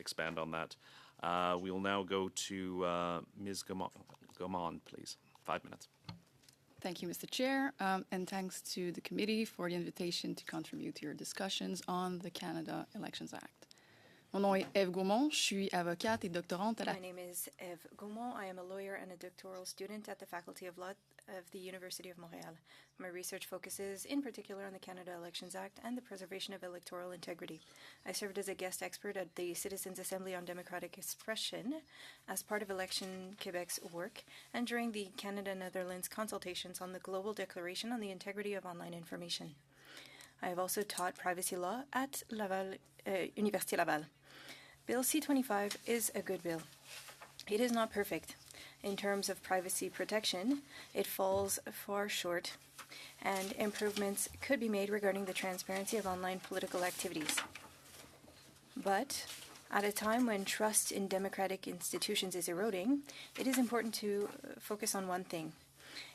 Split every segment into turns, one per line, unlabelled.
expand on that. We will now go to Ms. Gaumond, please. 5 minutes.
Thank you, Mr. Chair, and thanks to the committee for the invitation to contribute to your discussions on the Canada Elections Act. Mon nom est Eve Gaumond, je suis avocate et doctorante à la...
My name is Eve Gaumond. I am a lawyer and a doctoral student at the Faculty of Law of the University of Montreal. My research focuses in particular on the Canada Elections Act and the preservation of electoral integrity. I served as a guest expert at the Citizens Assembly on Democratic Expression as part of Election Quebec's work and during the Canada-Netherlands consultations on the Global Declaration on the Integrity of Online Information. I have also taught privacy law at Laval, Université Laval. Bill C-25 is a good bill. It is not perfect. In terms of privacy protection, it falls far short, and improvements could be made regarding the transparency of online political activities. But at a time when trust in democratic institutions is eroding, it is important to focus on one thing.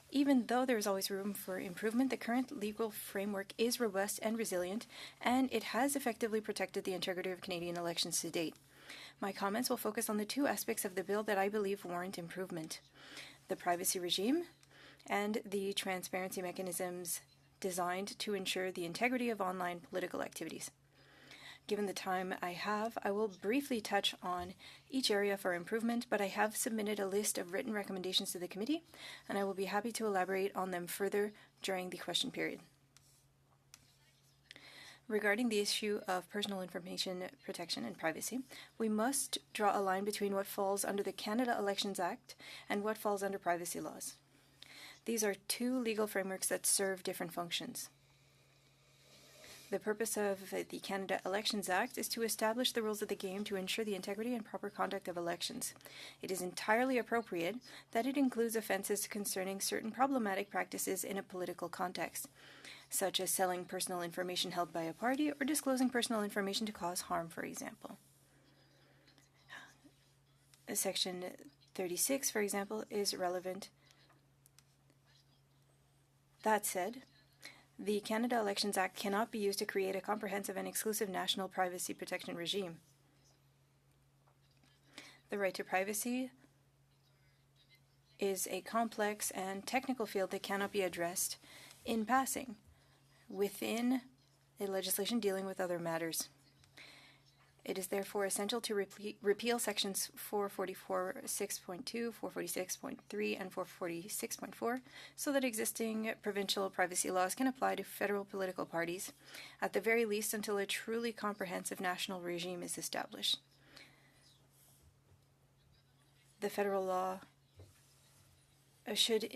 Even though there is always room for improvement, the current legal framework is robust and resilient, and it has effectively protected the integrity of Canadian elections to date. My comments will focus on the two aspects of the bill that I believe warrant improvement: the privacy regime and the transparency mechanisms designed to ensure the integrity of online political activities. Given the time I have, I will briefly touch on each area for improvement, but I have submitted a list of written recommendations to the committee, and I will be happy to elaborate on them further during the question period. Regarding the issue of personal information protection and privacy, we must draw a line between what falls under the Canada Elections Act and what falls under privacy laws. These are two legal frameworks that serve different functions. The purpose of the Canada Elections Act is to establish the rules of the game to ensure the integrity and proper conduct of elections. It is entirely appropriate that it includes offences concerning certain problematic practices in a political context, such as selling personal information held by a party or disclosing personal information to cause harm, for example. Section 36, for example, is relevant. That said, the Canada Elections Act cannot be used to create a comprehensive and exclusive national privacy protection regime. The right to privacy is a complex and technical field that cannot be addressed in passing within a legislation dealing with other matters. It is therefore essential to repeal sections 444.6.2, 446.3, and 446.4 so that existing provincial privacy laws can apply to federal political parties, at the very least until a truly comprehensive national regime is established. The federal law should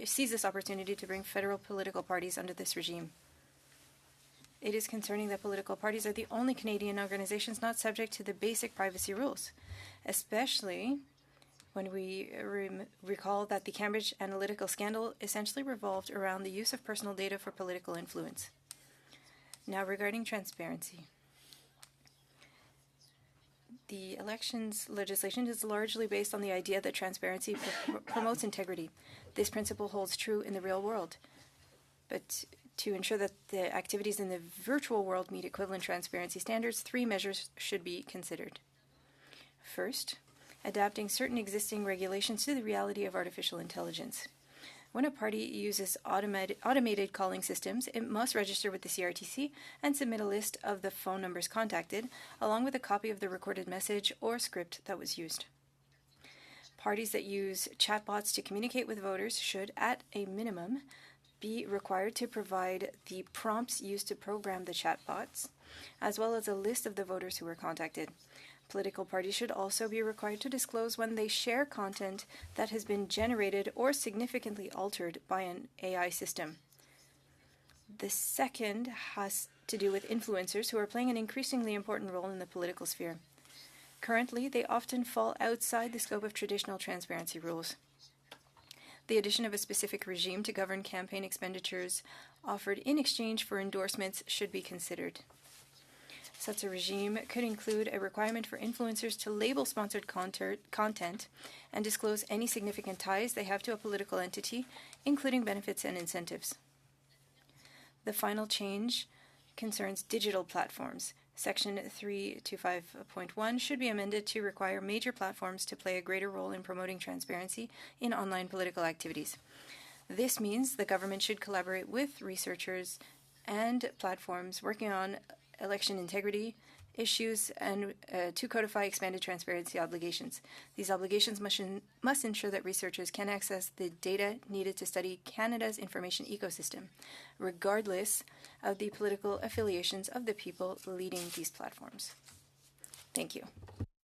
seize this opportunity to bring federal political parties under this regime. It is concerning that political parties are the only Canadian organizations not subject to the basic privacy rules, especially when we recall that the Cambridge Analytica scandal essentially revolved around the use of personal data for political influence. Now, regarding transparency. The elections legislation is largely based on the idea that transparency promotes integrity. This principle holds true in the real world. But to ensure that the activities in the virtual world meet equivalent transparency standards, 3 measures should be considered. First, adapting certain existing regulations to the reality of artificial intelligence. When a party uses automated calling systems, it must register with the CRTC and submit a list of the phone numbers contacted, along with a copy of the recorded message or script that was used. Parties that use chatbots to communicate with voters should, at a minimum, be required to provide the prompts used to program the chatbots, as well as a list of the voters who were contacted. Political parties should also be required to disclose when they share content that has been generated or significantly altered by an AI system. The second has to do with influencers, who are playing an increasingly important role in the political sphere. Currently, they often fall outside the scope of traditional transparency rules. The addition of a specific regime to govern campaign expenditures offered in exchange for endorsements should be considered. Such a regime could include a requirement for influencers to label sponsored content and disclose any significant ties they have to a political entity, including benefits and incentives. The final change concerns digital platforms. Section 325.1 should be amended to require major platforms to play a greater role in promoting transparency in online political activities. This means the government should collaborate with researchers and platforms working on election integrity issues and to codify expanded transparency obligations. These obligations must ensure that researchers can access the data needed to study Canada's information ecosystem, regardless of the political affiliations of the people leading these platforms. Thank you.